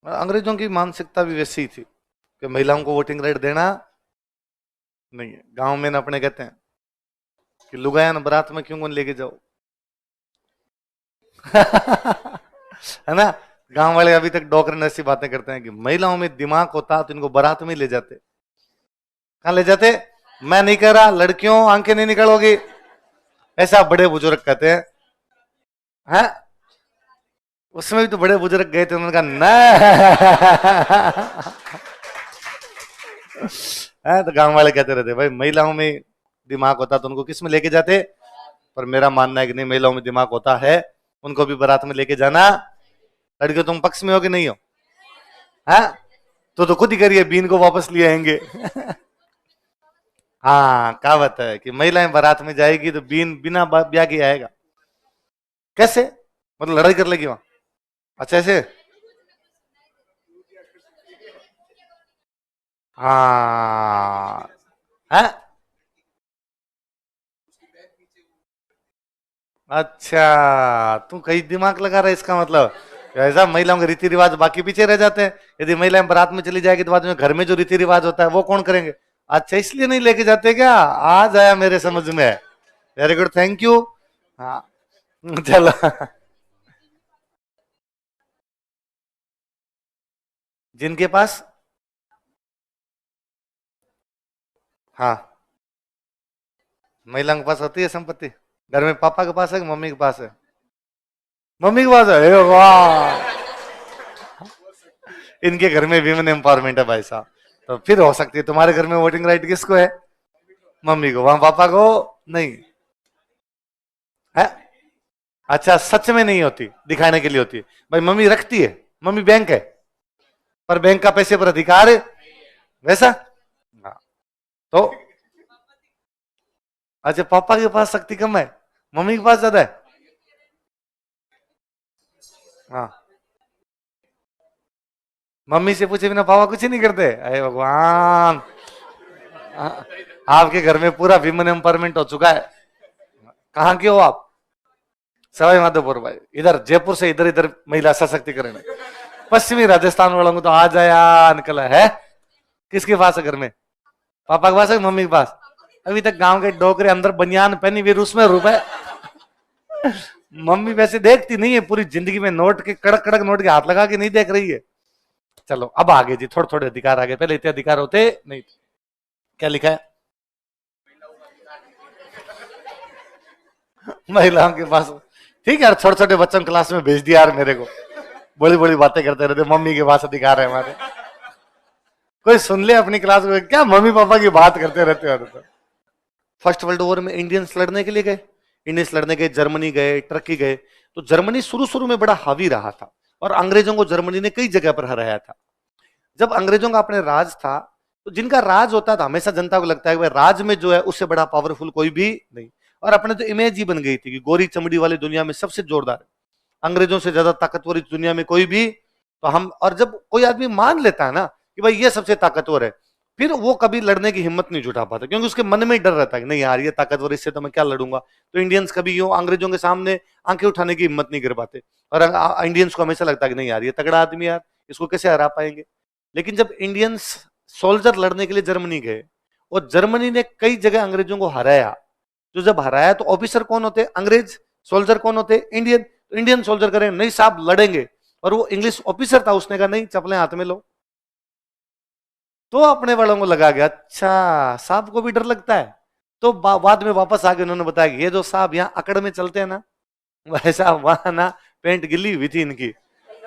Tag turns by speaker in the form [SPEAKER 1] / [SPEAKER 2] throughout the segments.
[SPEAKER 1] अंग्रेजों की मानसिकता भी वैसी ही थी कि महिलाओं को वोटिंग राइट देना नहीं है। गांव में ना अपने कहते हैं कि लुगाया ना बारात में क्यों कौन लेके जाओ। है ना। गांव वाले अभी तक डॉक्टर ऐसी बातें करते हैं कि महिलाओं में दिमाग होता तो इनको बारात में ले जाते। कहां ले जाते? मैं नहीं कह रहा, लड़कियों आंखें नहीं निकलोगी, ऐसा बड़े बुजुर्ग कहते हैं। हैं? उसमें भी तो बड़े बुजुर्ग गए थे, उन्होंने कहा नहीं। है तो गांव वाले कहते रहते भाई महिलाओं में दिमाग होता तो उनको किस में लेके जाते। पर मेरा मानना है कि नहीं, महिलाओं में दिमाग होता है, उनको भी बारात में लेके जाना। लड़कियों तुम पक्ष में हो कि नहीं हो? है तो खुद ही करिए, बीन को वापस ले आएंगे। हाँ कहावत है कि महिलाएं बारात में जाएगी तो बीन बिना ब्याह के आएगा। कैसे? मतलब लड़ाई कर लेगी वहां? अच्छा ऐसे। हाँ है। अच्छा तू कहीं दिमाग लगा रहा है, इसका मतलब ऐसा महिलाओं के रीति रिवाज बाकी पीछे रह जाते हैं। यदि महिलाएं बारात में चली जाएगी तो बाद में घर में जो रीति रिवाज होता है वो कौन करेंगे? अच्छा इसलिए नहीं लेके जाते क्या? आज आया मेरे समझ में। Very good, thank you. हाँ चलो। जिनके पास, हाँ महिलाओं के पास होती है संपत्ति। घर में पापा के पास है कि मम्मी के पास है? मम्मी के पास है। ए वाह, इनके घर में विमेन एम्पावरमेंट है भाई साहब। तो फिर हो सकती है तुम्हारे घर में वोटिंग राइट किसको है? मम्मी को, वहां पापा को नहीं है। अच्छा सच में नहीं होती, दिखाने के लिए होती है। भाई मम्मी रखती है, मम्मी बैंक है, पर बैंक का पैसे पर अधिकार है वैसा। हाँ तो अच्छा पापा के पास शक्ति कम है, मम्मी के पास ज्यादा है। हाँ मम्मी से पूछे बिना पापा कुछ ही नहीं करते। अरे भगवान, हाँ, आपके घर में पूरा विमेन एम्पावरमेंट हो चुका है। कहाँ के हो आप? सवाई माधोपुर भाई, इधर जयपुर से इधर इधर महिला सशक्तिकरण है। पश्चिमी राजस्थान वालों को तो आ जाया निकला है। किसके पास है घर में? पापा के पास है मम्मी के पास? अभी तक गांव के डोकरे अंदर बनियान पहनी हुई उसमें रुपए। मम्मी वैसे देखती नहीं है, पूरी जिंदगी में नोट के कड़क कड़क नोट के हाथ लगा के नहीं देख रही है। चलो अब आगे जी, थोड़े थोड़े अधिकार आगे, पहले इतने अधिकार होते नहीं थे। क्या लिखा है? महिलाओं के पास। ठीक है यार, छोटे छोटे बच्चों क्लास में भेज दिया यार मेरे को, बड़ी बड़ी बातें करते रहते, मम्मी के पास अधिकार है हमारे। कोई सुन ले अपनी क्लास में, क्या मम्मी पापा की बात करते रहते हो। फर्स्ट वर्ल्ड वॉर में इंडियंस लड़ने के लिए गए, इंडियंस लड़ने गए, जर्मनी गए, टर्की गए। तो जर्मनी शुरू शुरू में बड़ा हावी रहा था और अंग्रेजों को जर्मनी ने कई जगह पर हराया था। जब अंग्रेजों का अपने राज था, तो जिनका राज होता था हमेशा जनता को लगता है कि राज में जो है उससे बड़ा पावरफुल कोई भी नहीं। और अपने तो इमेज ही बन गई थी कि गोरी चमड़ी वाली दुनिया में सबसे जोरदार है, अंग्रेजों से ज्यादा ताकतवर इस दुनिया में कोई भी। तो हम, और जब कोई आदमी मान लेता है ना कि भाई ये सबसे ताकतवर है, फिर वो कभी लड़ने की हिम्मत नहीं जुटा पाता, क्योंकि उसके मन में ही डर रहता है कि नहीं यार ये ताकतवर, इससे तो मैं क्या लड़ूंगा। तो इंडियंस कभी यूं अंग्रेजों के सामने आंखें उठाने की हिम्मत नहीं कर पाते। और इंडियंस को हमेशा लगता है कि नहीं यार ये तगड़ा आदमी यार, इसको कैसे हरा पाएंगे। लेकिन जब इंडियंस सोल्जर लड़ने के लिए जर्मनी गए और जर्मनी ने कई जगह अंग्रेजों को हराया, तो जब हराया तो ऑफिसर कौन होते? अंग्रेज। सोल्जर कौन होते? इंडियन। तो इंडियन सोल्जर करें नहीं साहब लड़ेंगे, और वो इंग्लिश ऑफिसर था, उसने कहा नहीं चपलें हाथ में लो। तो अपने वालों को लगा गया अच्छा साहब को भी डर लगता है। तो बाद में वापस आके उन्होंने बताया कि ये जो साहब यहाँ अकड़ में चलते हैं ना, वैसा वहां ना पेंट गिली हुई थी इनकी,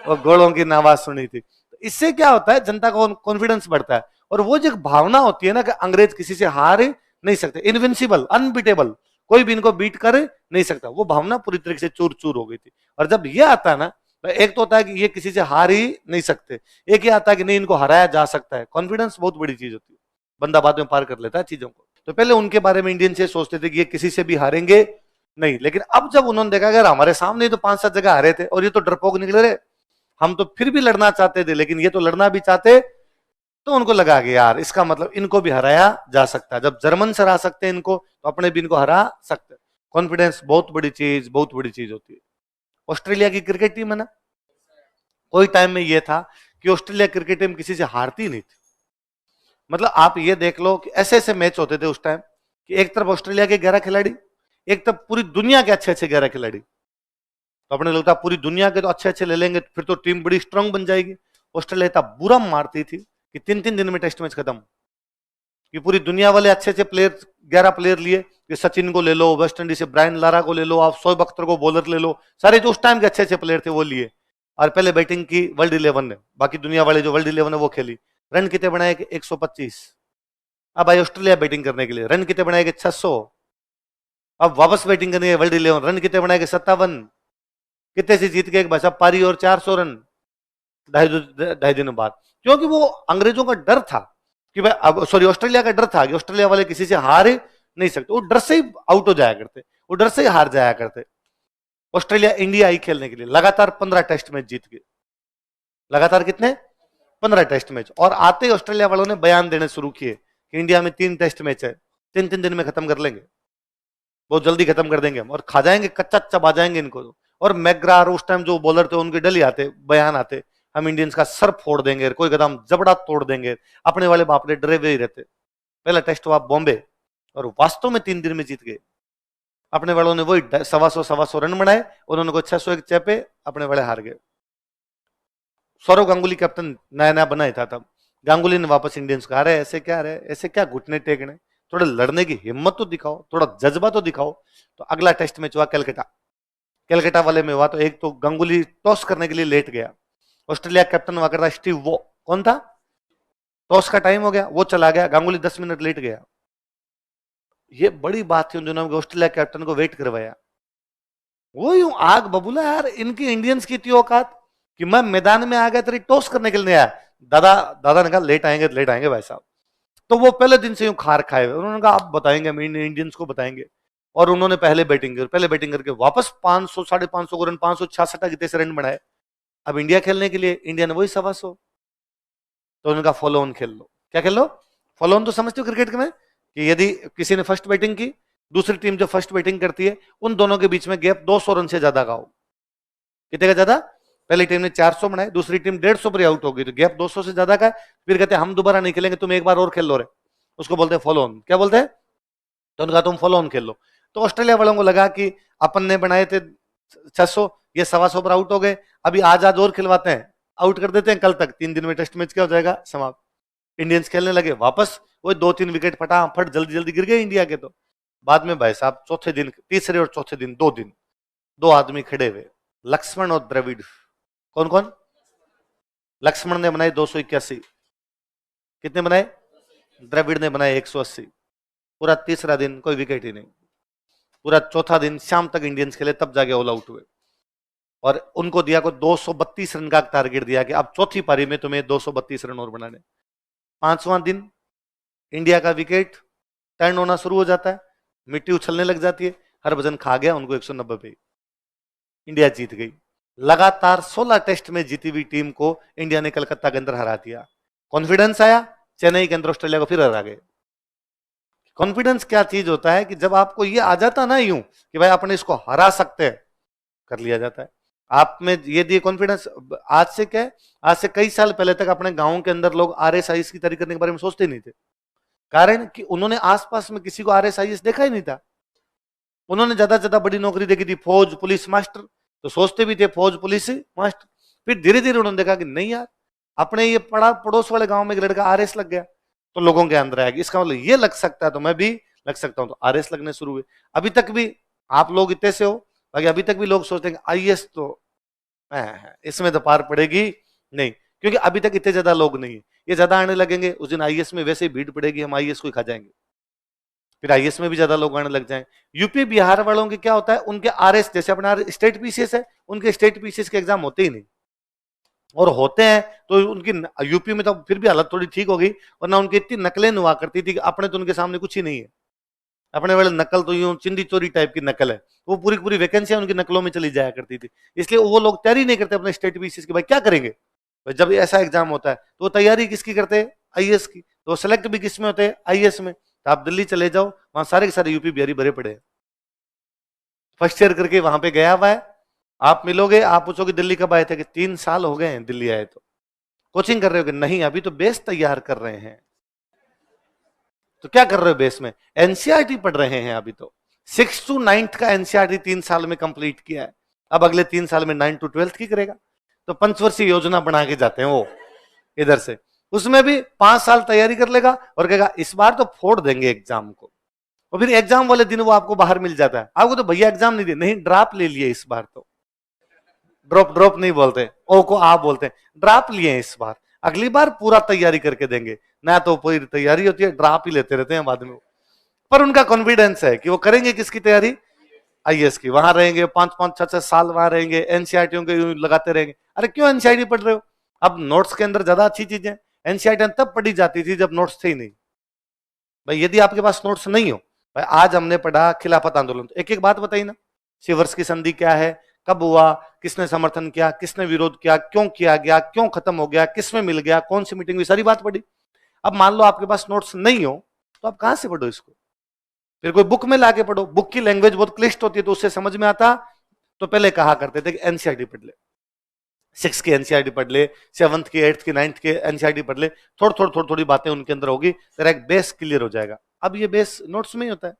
[SPEAKER 1] और घोड़ों की आवाज सुनी थी। तो इससे क्या होता है, जनता का कॉन्फिडेंस बढ़ता है, और वो जो भावना होती है ना कि अंग्रेज किसी से हार नहीं सकते, इनविंसिबल, अनबीटेबल, कोई भी इनको बीट कर नहीं सकता, वो भावना पूरी तरीके से चूर चूर हो गई थी। और जब ये आता है ना, तो एक तो होता है कि ये किसी से हार ही नहीं सकते, एक ये आता है कि नहीं इनको हराया जा सकता है। कॉन्फिडेंस बहुत बड़ी चीज होती है, बंदा बाद में पार कर लेता है चीजों को। तो पहले उनके बारे में इंडियन से सोचते थे कि ये किसी से भी हारेंगे नहीं, लेकिन अब जब उन्होंने देखा अगर हमारे सामने तो 5-7 जगह हारे थे और ये तो डरपोक निकले रहे, हम तो फिर भी लड़ना चाहते थे लेकिन ये तो लड़ना भी चाहते, तो उनको लगा कि यार इसका मतलब इनको भी हराया जा सकता है। जब जर्मन से हरा सकते हैं इनको, तो अपने भी इनको हरा सकते हैं। कॉन्फिडेंस बहुत बड़ी चीज, बहुत बड़ी चीज होती है। ऑस्ट्रेलिया की क्रिकेट टीम है ना, कोई टाइम में ये था कि ऑस्ट्रेलिया क्रिकेट टीम किसी से हारती नहीं थी। मतलब आप ये देख लो कि ऐसे ऐसे मैच होते थे उस टाइम कि एक तरफ ऑस्ट्रेलिया के 11 खिलाड़ी, एक तरफ पूरी दुनिया के अच्छे अच्छे 11 खिलाड़ी। तो अपने लगता पूरी दुनिया के तो अच्छे अच्छे ले लेंगे फिर तो टीम बड़ी स्ट्रांग बन जाएगी। ऑस्ट्रेलिया इतना बुरा मारती थी कि 3-3 दिन में टेस्ट मैच खत्म, कि पूरी दुनिया वाले अच्छे अच्छे प्लेयर 11 प्लेयर लिए, कि सचिन को ले लो, वेस्ट इंडीज से ब्रायन लारा को ले लो, आप शोएब अख्तर को बॉलर ले लो, सारे जो उस टाइम के अच्छे अच्छे प्लेयर थे वो लिए। और पहले बैटिंग की वर्ल्ड 11 ने, बाकी दुनिया वाले जो वर्ल्ड 11 है वो खेली। रन कितने बनाए कि 125। अब आई ऑस्ट्रेलिया बैटिंग करने के लिए, रन कितने बनाए कि 600। अब वापस बैटिंग करनी है वर्ल्ड 11, रन कितने बनाए कि 57। कितने से जीत गए भाई साहब, पारी और 400 रन ढाई दिन बाद। क्योंकि वो अंग्रेजों का डर था कि भाई, अब सॉरी ऑस्ट्रेलिया का डर था कि ऑस्ट्रेलिया वाले किसी से हार नहीं सकते, वो डर से ही आउट हो जाया करते, वो डर से ही हार जाया करते। ऑस्ट्रेलिया इंडिया आई खेलने के लिए, लगातार 15 टेस्ट मैच जीत गए। लगातार कितने? 15 टेस्ट मैच। और आते ही ऑस्ट्रेलिया वालों ने बयान देने शुरू किए कि इंडिया में 3 टेस्ट मैच है, 3-3 दिन में खत्म कर लेंगे, बहुत जल्दी खत्म कर देंगे हम और खा जाएंगे, कच्चा चबा जाएंगे इनको। और मैग्रार उस टाइम जो बॉलर थे उनके डली आते, बयान आते, हम इंडियंस का सर फोड़ देंगे, कोई कदम जबड़ा तोड़ देंगे। अपने वाले बाप रे डरे हुए ही रहते। पहला टेस्ट हुआ बॉम्बे और वास्तव में 3 दिन में जीत गए। अपने वालों ने वही 125 रन बनाए, उन्होंने को 601 चेपे, अपने वाले हार गए। सौरव गांगुली कैप्टन नया नया बनाया था तब। गांगुली ने वापस इंडियंस को, अरे ऐसे क्या रहे, ऐसे क्या घुटने टेकने, थोड़ा लड़ने की हिम्मत तो दिखाओ, थोड़ा जज्बा तो दिखाओ। तो अगला टेस्ट मैच हुआ कलकत्ता, कलकत्ता वाले में हुआ तो एक तो गांगुली टॉस करने के लिए लेट गया। ऑस्ट्रेलिया कैप्टन हुआ करता स्टीव वो, कौन था? टॉस का टाइम हो गया, वो चला गया, गांगुली 10 मिनट लेट गया। ये बड़ी बात थी उन दिनों में, ऑस्ट्रेलिया कैप्टन को वेट करवाया। वो यूं आग बबूला यार, इनकी इंडियंस की इतनी औकात कि मैं मैदान में आ गया तेरी टॉस करने के लिए आया। दादा दादा ने कहा लेट आएंगे भाई साहब। तो वो पहले दिन से यूं खार खाए हुए, उन्होंने कहा आप बताएंगे, हम इंडियंस को बताएंगे। और उन्होंने पहले बैटिंग करके वापस 500 550 रन, 566 कितने से रन बनाए। अब इंडिया खेलने के लिए इंडिया ने वही 125। तो उन्होंने कहा फॉलो ऑन खेल लो। क्या खेल लो? फॉलो ऑन तो समझते हो क्रिकेट में, कि यदि किसी ने फर्स्ट बैटिंग की, दूसरी टीम जो फर्स्ट बैटिंग करती है, उन दोनों के बीच में गैप 200 रन से ज्यादा का हो। कितने का ज्यादा? पहली टीम ने 400 बनाए, दूसरी टीम 150 पर आउट हो गई, तो गैप 200 से ज्यादा का है। फिर कहते हैं हम दोबारा नहीं खेलेंगे, तुम एक बार और खेल लो रे। उसको बोलते हैं फॉलो ऑन। क्या बोलते हैं? तो उन्होंने कहा तुम फॉलो ऑन खेल लो। तो ऑस्ट्रेलिया वालों को लगा कि अपन ने बनाए थे 600, ये 125 पर आउट हो गए, अभी आज और खिलवाते हैं, आउट कर देते हैं कल तक, 3 दिन में टेस्ट मैच क्या हो जाएगा, समाप्त। इंडियंस खेलने लगे वापस, वो 2-3 विकेट फटाफट जल्दी जल्दी गिर गए इंडिया के। तो बाद में भाई साहब चौथे दिन, तीसरे और चौथे दिन 2 दिन, 2 आदमी खड़े हुए, लक्ष्मण और द्रविड़। कौन कौन? लक्ष्मण ने बनाए 281, कितने बनाए? द्रविड़ ने बनाए 180। पूरा तीसरा दिन कोई विकेट ही नहीं। पूरा चौथा दिन शाम तक इंडियंस खेले, तब जाके ऑल आउट हुए। और उनको दिया को 232 रन का टारगेट दिया कि अब चौथी पारी में तुम्हें 232 रन और बनाने। 5वां दिन इंडिया का विकेट टर्न होना शुरू हो जाता है, मिट्टी उछलने लग जाती है, हरभजन खा गया उनको 190 पे, इंडिया जीत गई। लगातार 16 टेस्ट में जीती हुई टीम को इंडिया ने कलकत्ता के अंदर हरा दिया। कॉन्फिडेंस आया, चेन्नई के अंदर ऑस्ट्रेलिया को फिर हरा गए। कॉन्फिडेंस क्या चीज होता है कि जब आपको ये आ जाता ना यूं कि भाई अपने इसको हरा सकते हैं, कर लिया जाता है। आप में ये दिए कॉन्फिडेंस। आज से क्या है, आज से कई साल पहले तक अपने गांव के अंदर लोग आरएसआईएस की तैयारी करने के बारे में सोचते नहीं थे। कारण कि उन्होंने आसपास में किसी को आरएसआईएस देखा ही नहीं था। उन्होंने ज्यादा से ज्यादा बड़ी नौकरी देखी थी फौज पुलिस मास्टर, तो सोचते भी थे फौज पुलिस मास्टर। फिर धीरे धीरे उन्होंने देखा कि नहीं यार, अपने ये पड़ोस वाले गांव में एक लड़का आरएस लग गया, तो लोगों के अंदर आएगी, इसका मतलब ये लग सकता है तो मैं भी लग सकता हूं, तो आरएस लगने शुरू हुए। अभी तक भी आप लोग इतने से हो, बाकी अभी तक भी लोग सोचते हैं आईएएस तो इसमें तो पार पड़ेगी नहीं, क्योंकि अभी तक इतने ज्यादा लोग नहीं है। ये ज्यादा आने लगेंगे, उस दिन आईएएस में वैसे ही भीड़ पड़ेगी, हम आईएएस को ही खा जाएंगे, फिर आईएएस में भी ज्यादा लोग आने लग जाएंगे। यूपी बिहार वालों के क्या होता है, उनके आरएस जैसे अपना स्टेट पीसीएस है, उनके स्टेट पीसीएस के एग्जाम होते ही नहीं, और होते हैं तो उनकी यूपी में तो फिर भी हालत थोड़ी ठीक हो गई, वरना उनकी इतनी नकलें हुआ करती थी कि अपने तो उनके सामने कुछ ही नहीं है। अपने वाले नकल तो यूं चिंदी चोरी टाइप की नकल है, वो पूरी पूरी वैकेंसियां उनकी नकलों में चली जाया करती थी। इसलिए वो लोग तैयारी नहीं करते अपने स्टेट पीसीएस की, भाई क्या करेंगे। भाई जब ऐसा एग्जाम होता है तो वो तैयारी किसकी करते हैं, आईएएस की, तो सेलेक्ट भी किस में होते हैं, आईएएस में। तो आप दिल्ली चले जाओ, वहां सारे के सारे यूपी बिहारी भरे पड़े हैं, फर्स्ट ईयर करके वहां पे गया हुआ है। आप मिलोगे, आप पूछोगे दिल्ली कब आए थे, कि 3 साल हो गए हैं दिल्ली आए। तो कोचिंग कर रहे हो कि नहीं, अभी तो बेस तैयार कर रहे हैं। तो क्या कर रहे हो बेस में? एनसीईआरटी पढ़ रहे हैं। अभी तो 6 to 9 का एनसीईआरटी 3 साल में कंप्लीट किया है, अब अगले 3 साल में 9 to 12 की करेगा। तो पंचवर्षीय योजना बना के जाते हैं वो इधर से। उसमें भी 5 साल तैयारी कर लेगा और कहेगा इस बार तो फोड़ देंगे एग्जाम को, और फिर एग्जाम वाले दिन वो आपको बाहर मिल जाता है। आपको तो भैया एग्जाम नहीं दिए, नहीं ड्रॉप ले लिए इस बार तो। ड्रॉप ड्रॉप नहीं बोलते, ओ को आप बोलते हैं, ड्रॉप लिए इस बार, अगली बार पूरा तैयारी करके देंगे। ना तो पूरी तैयारी होती है, ड्रॉप ही लेते रहते हैं बाद में। पर उनका कॉन्फिडेंस है कि वो करेंगे किसकी तैयारी? आईएएस की। वहां रहेंगे 5-5, 6-6 साल वहां रहेंगे, एनसीईआरटी के लगाते रहेंगे। अरे क्यों एनसीईआरटी पढ़ रहे हो? अब नोट्स के अंदर ज्यादा अच्छी चीजें। एनसीईआरटी तब पढ़ी जाती थी जब नोट्स थे ही नहीं। भाई यदि आपके पास नोट्स नहीं हो, भाई आज हमने पढ़ा खिलाफत आंदोलन, तो एक एक बात बताई ना, सिवर्स की संधि क्या है, कब हुआ, किसने समर्थन किया, किसने विरोध किया, क्यों किया गया, क्यों खत्म हो गया, किसमें मिल गया, कौन सी मीटिंग हुई, सारी बात पढ़ी। अब मान लो आपके पास नोट्स नहीं हो, तो आप कहां से पढ़ो इसको? फिर कोई बुक में लाके पढ़ो। बुक की लैंग्वेज बहुत क्लिष्ट होती है, तो उससे समझ में आता। तो पहले कहा करते थे कि एनसीईआरटी पढ़ ले, 6 की एनसीईआरटी पढ़ ले, 7th की, 8th की, 9th के एनसीईआरटी पढ़ ले, थोड़ी बातें उनके अंदर होगी, तेरा एक बेस क्लियर हो जाएगा। अब ये बेस नोट्स में ही होता है,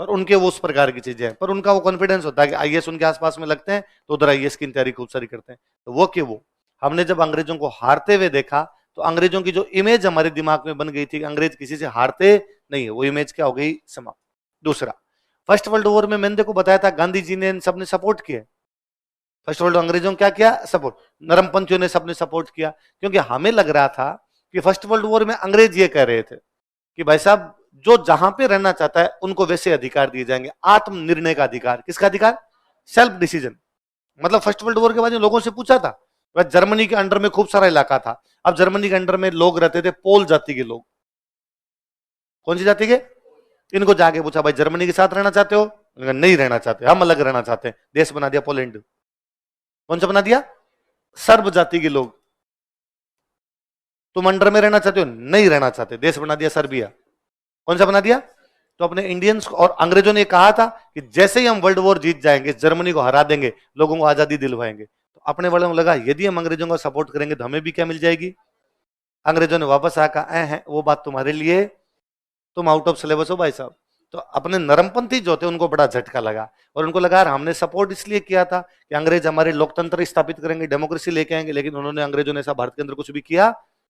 [SPEAKER 1] पर उनके वो उस प्रकार की चीजें हैं। पर उनका वो कॉन्फिडेंस होता है कि आईएएस उनके आसपास में लगते हैं, तो उधर आईएएस की तैयारी खूब सारी करते हैं। तो वो कि वो हमने जब अंग्रेजों को हारते हुए देखा, तो अंग्रेजों की जो इमेज हमारे दिमाग में बन गई थी कि अंग्रेज किसी से हारते नहीं है, वो इमेज क्या हो गई? समाप्त। दूसरा, फर्स्ट वर्ल्ड वॉर में मैंने देखो बताया था, गांधी जी ने सबने सपोर्ट किया। फर्स्ट वर्ल्ड अंग्रेजों क्या किया? सपोर्ट। नरमपंथियों ने सबने सपोर्ट किया, क्योंकि हमें लग रहा था कि फर्स्ट वर्ल्ड वॉर में अंग्रेज ये कह रहे थे कि भाई साहब, जो जहां पे रहना चाहता है उनको वैसे अधिकार दिए जाएंगे, आत्मनिर्णय का अधिकार। किसका अधिकार? Self decision. मतलब फर्स्ट वर्ल्ड वॉर के बाद लोगों से पूछा था, जर्मनी के अंडर में खूब सारा इलाका था। अब जर्मनी के अंडर में लोग रहते थे पोल जाति के लोग। कौन सी जाति के? इनको जाके पूछा, भाई जर्मनी के साथ रहना चाहते हो? नहीं रहना चाहते, हम अलग रहना चाहते हैं। देश बना दिया पोलैंड। कौन सा बना दिया? सर्ब जाति के लोग। तुम अंडर में रहना चाहते हो? नहीं रहना चाहते, देश बना दिया सर्बिया। कौन सा बना दिया? तो अपने इंडियंस और अंग्रेजों ने कहा था कि जैसे ही हम वर्ल्ड वॉर जीत जाएंगे, जर्मनी को हरा देंगे, लोगों को आजादी दिलवाएंगे। तो अपने वालों को लगा यदि हम अंग्रेजों का सपोर्ट करेंगे तो हमें भी क्या मिल जाएगी? अंग्रेजों ने वापस आकर है वो बात तुम्हारे लिए, तुम आउट ऑफ सिलेबस हो भाई साहब। तो अपने नरमपंथी जो थे उनको बड़ा झटका लगा, और उनको लगा हमने सपोर्ट इसलिए किया था कि अंग्रेज हमारे लोकतंत्र स्थापित करेंगे, डेमोक्रेसी लेके आएंगे, लेकिन उन्होंने, अंग्रेजों ने ऐसा भारत के अंदर कुछ भी किया